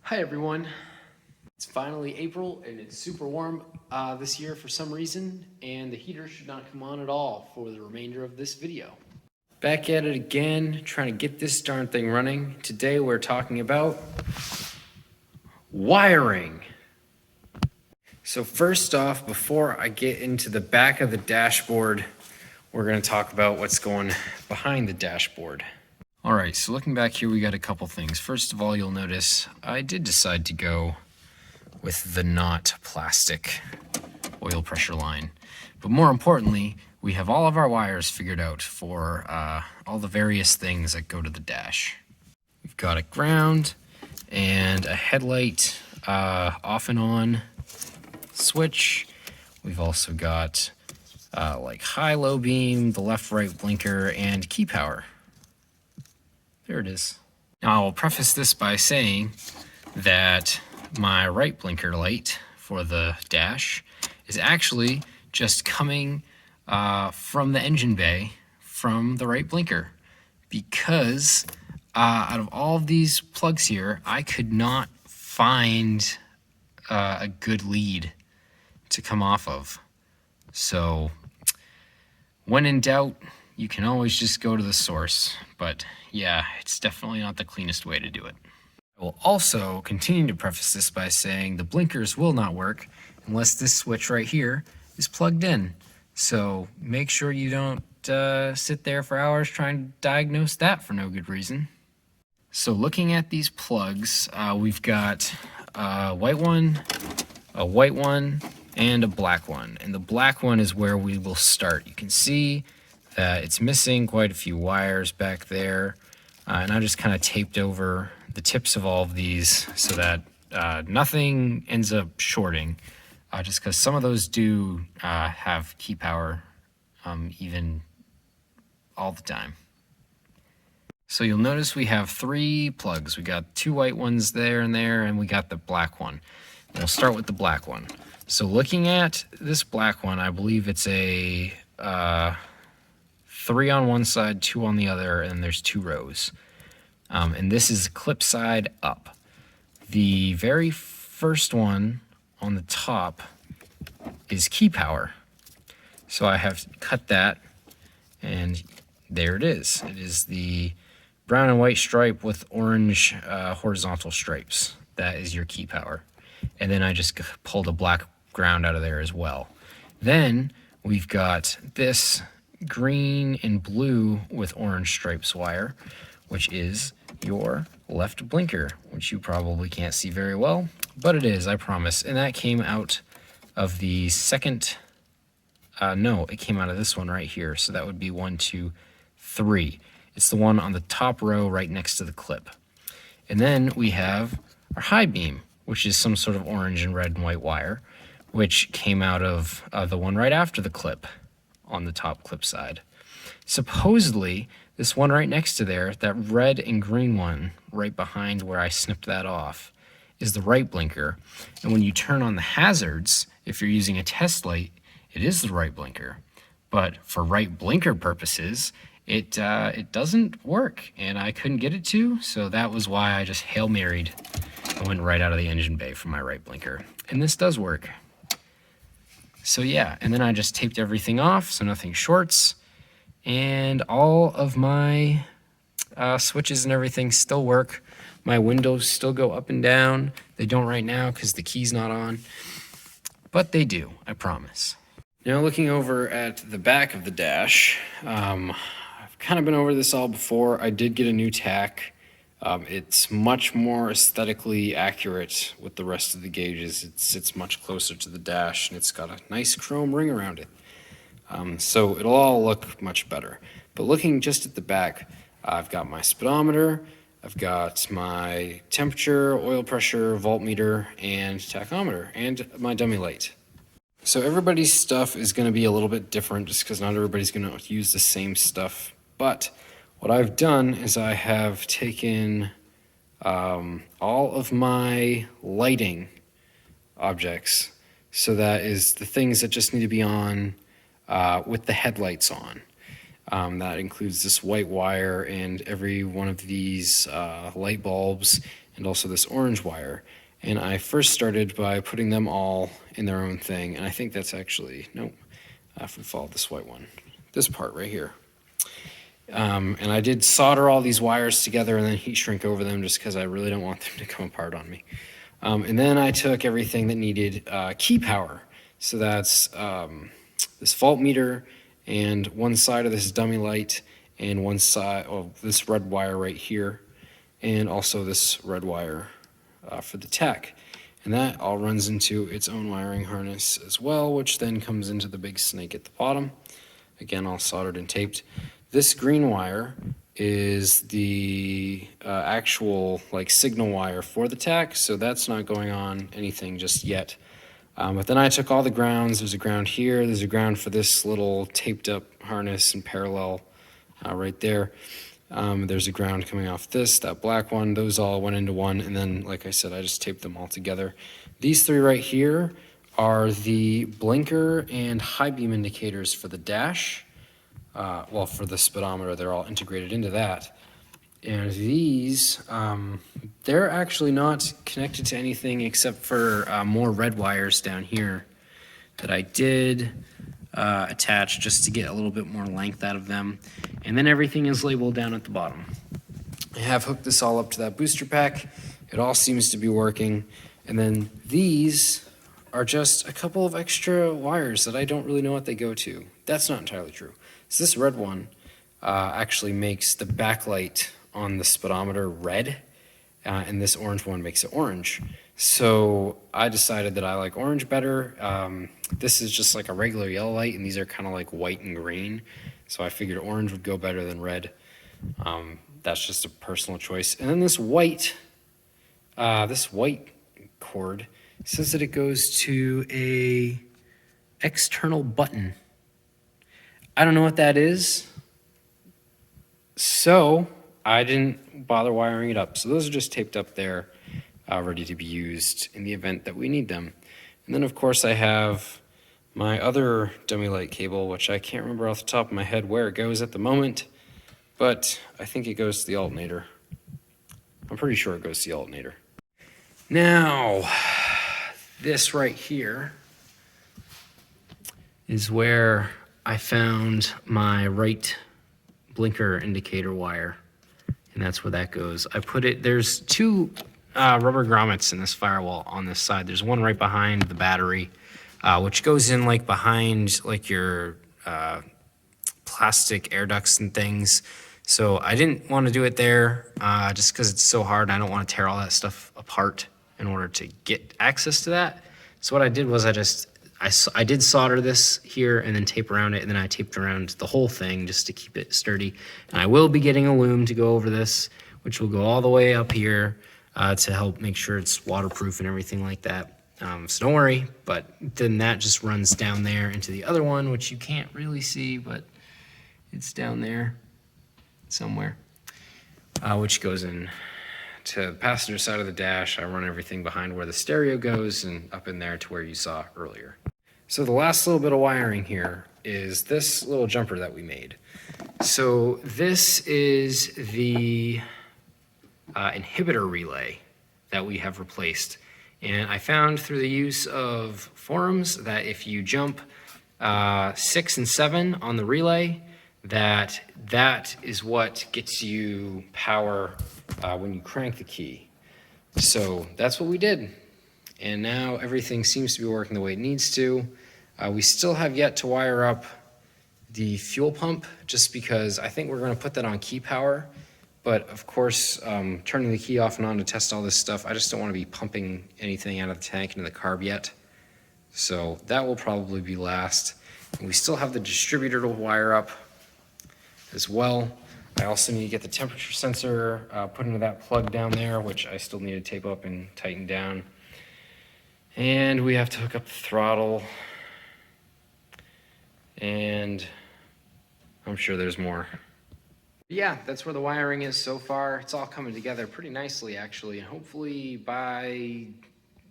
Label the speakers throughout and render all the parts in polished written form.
Speaker 1: Hi everyone. It's finally April and it's super warm this year for some reason, and the heater should not come on at all for the remainder of this video. Back at it again, trying to get this darn thing running. Today we're talking about wiring. So first off, before I get into the back of the dashboard, we're going to talk about what's going behind the dashboard. All right, so looking back here, we got a couple things. First of all, you'll notice I did decide to go with the not plastic oil pressure line. But more importantly, we have all of our wires figured out for all the various things that go to the dash. We've got a ground and a headlight off and on switch. We've also got like high-low beam, the left-right blinker, and key power. There it is. Now I'll preface this by saying that my right blinker light for the dash is actually just coming from the engine bay from the right blinker, because out of all of these plugs here, I could not find a good lead to come off of. So when in doubt, you can always just go to the source, but yeah, it's definitely not the cleanest way to do it. I will also continue to preface this by saying the blinkers will not work unless this switch right here is plugged in. So make sure you don't sit there for hours trying to diagnose that for no good reason. So looking at these plugs, we've got a white one, and a black one. And the black one is where we will start. You can see that it's missing quite a few wires back there. And I just kind of taped over the tips of all of these so that nothing ends up shorting, just because some of those do have key power even all the time. So you'll notice we have 3 plugs. We got 2 white ones there, and we got the black one. And we'll start with the black one. So looking at this black one, I believe it's a 3 on one side, 2 on the other, and there's 2 rows. And this is clip side up. The very first one on the top is key power. So I have cut that, and there it is. It is the brown and white stripe with orange horizontal stripes. That is your key power. And then I just pulled a black ground out of there as well. Then we've got this green and blue with orange stripes wire, which is your left blinker, which you probably can't see very well, but it is, I promise. And that came out of the second, no, it came out of this one right here. So that would be 1, 2, 3. It's the one on the top row right next to the clip. And then we have our high beam, which is some sort of orange and red and white wire, which came out of the one right after the clip on the top clip side. Supposedly, this one right next to there, that red and green one right behind where I snipped that off, is the right blinker. And when you turn on the hazards, if you're using a test light, it is the right blinker. But for right blinker purposes, it doesn't work, and I couldn't get it to, so that was why I just Hail Married and went right out of the engine bay for my right blinker. And this does work. So yeah, and then I just taped everything off so nothing shorts, and all of my switches and everything still work. My windows still go up and down. They don't right now because the key's not on, but they do, I promise. Now looking over at the back of the dash, I've kind of been over this all before. I did get a new tack. It's much more aesthetically accurate with the rest of the gauges. It sits much closer to the dash, and it's got a nice chrome ring around it. So it'll all look much better. But looking just at the back, I've got my speedometer, I've got my temperature, oil pressure, voltmeter, and tachometer, and my dummy light. So everybody's stuff is going to be a little bit different just because not everybody's going to use the same stuff. But what I've done is I have taken all of my lighting objects. So that is the things that just need to be on with the headlights on. That includes this white wire and every one of these light bulbs and also this orange wire. And I first started by putting them all in their own thing, and I think that's actually, nope, if we follow this white one, this part right here. And I did solder all these wires together and then heat shrink over them just because I really don't want them to come apart on me. And then I took everything that needed key power. So that's this voltmeter and one side of this dummy light and one side of this red wire right here, and also this red wire for the tech. And that all runs into its own wiring harness as well, which then comes into the big snake at the bottom. Again, all soldered and taped. This green wire is the actual like signal wire for the tech, so that's not going on anything just yet. But then I took all the grounds. There's a ground here. There's a ground for this little taped up harness in parallel right there. There's a ground coming off this, that black one. Those all went into one, and then, like I said, I just taped them all together. These three right here are the blinker and high beam indicators for the dash. Well, for the speedometer, they're all integrated into that. And these, they're actually not connected to anything except for more red wires down here that I did attach just to get a little bit more length out of them. And then everything is labeled down at the bottom. I have hooked this all up to that booster pack. It all seems to be working. And then these are just a couple of extra wires that I don't really know what they go to. That's not entirely true. So this red one actually makes the backlight on the speedometer red, and this orange one makes it orange. So I decided that I like orange better. This is just like a regular yellow light, and these are kind of like white and green. So I figured orange would go better than red. That's just a personal choice. And then this white cord says that it goes to a external button. I don't know what that is, so I didn't bother wiring it up. So those are just taped up there, ready to be used in the event that we need them. And then, of course, I have my other dummy light cable, which I can't remember off the top of my head where it goes at the moment, but I think it goes to the alternator. I'm pretty sure it goes to the alternator. Now, this right here is where I found my right blinker indicator wire, and that's where that goes. I put it, there's two rubber grommets in this firewall on this side. There's one right behind the battery, which goes in like behind like your plastic air ducts and things. So I didn't want to do it there just because it's so hard. I don't want to tear all that stuff apart in order to get access to that. So what I did was I did solder this here and then tape around it, and then I taped around the whole thing just to keep it sturdy. And I will be getting a loom to go over this, which will go all the way up here to help make sure it's waterproof and everything like that. So don't worry, but then that just runs down there into the other one, which you can't really see, but it's down there somewhere, which goes in to the passenger side of the dash. I run everything behind where the stereo goes and up in there to where you saw earlier. So the last little bit of wiring here is this little jumper that we made. So this is the inhibitor relay that we have replaced. And I found through the use of forums that if you jump 6 and 7 on the relay, that is what gets you power when you crank the key. So that's what we did. And now everything seems to be working the way it needs to. We still have yet to wire up the fuel pump, just because I think we're going to put that on key power. But of course, turning the key off and on to test all this stuff, I just don't want to be pumping anything out of the tank into the carb yet. So that will probably be last. And we still have the distributor to wire up as well. I also need to get the temperature sensor put into that plug down there, which I still need to tape up and tighten down. And we have to hook up the throttle. And I'm sure there's more. Yeah, that's where the wiring is so far. It's all coming together pretty nicely, actually. And hopefully by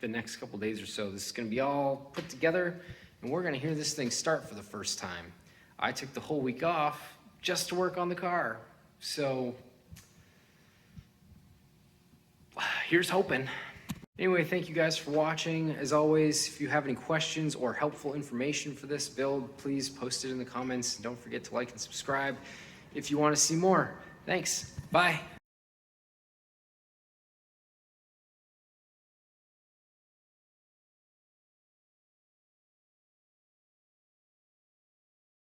Speaker 1: the next couple days or so, this is going to be all put together, and we're going to hear this thing start for the first time. I took the whole week off just to work on the car. So here's hoping. Anyway, thank you guys for watching. As always, if you have any questions or helpful information for this build, please post it in the comments. Don't forget to like and subscribe if you want to see more. Thanks. Bye.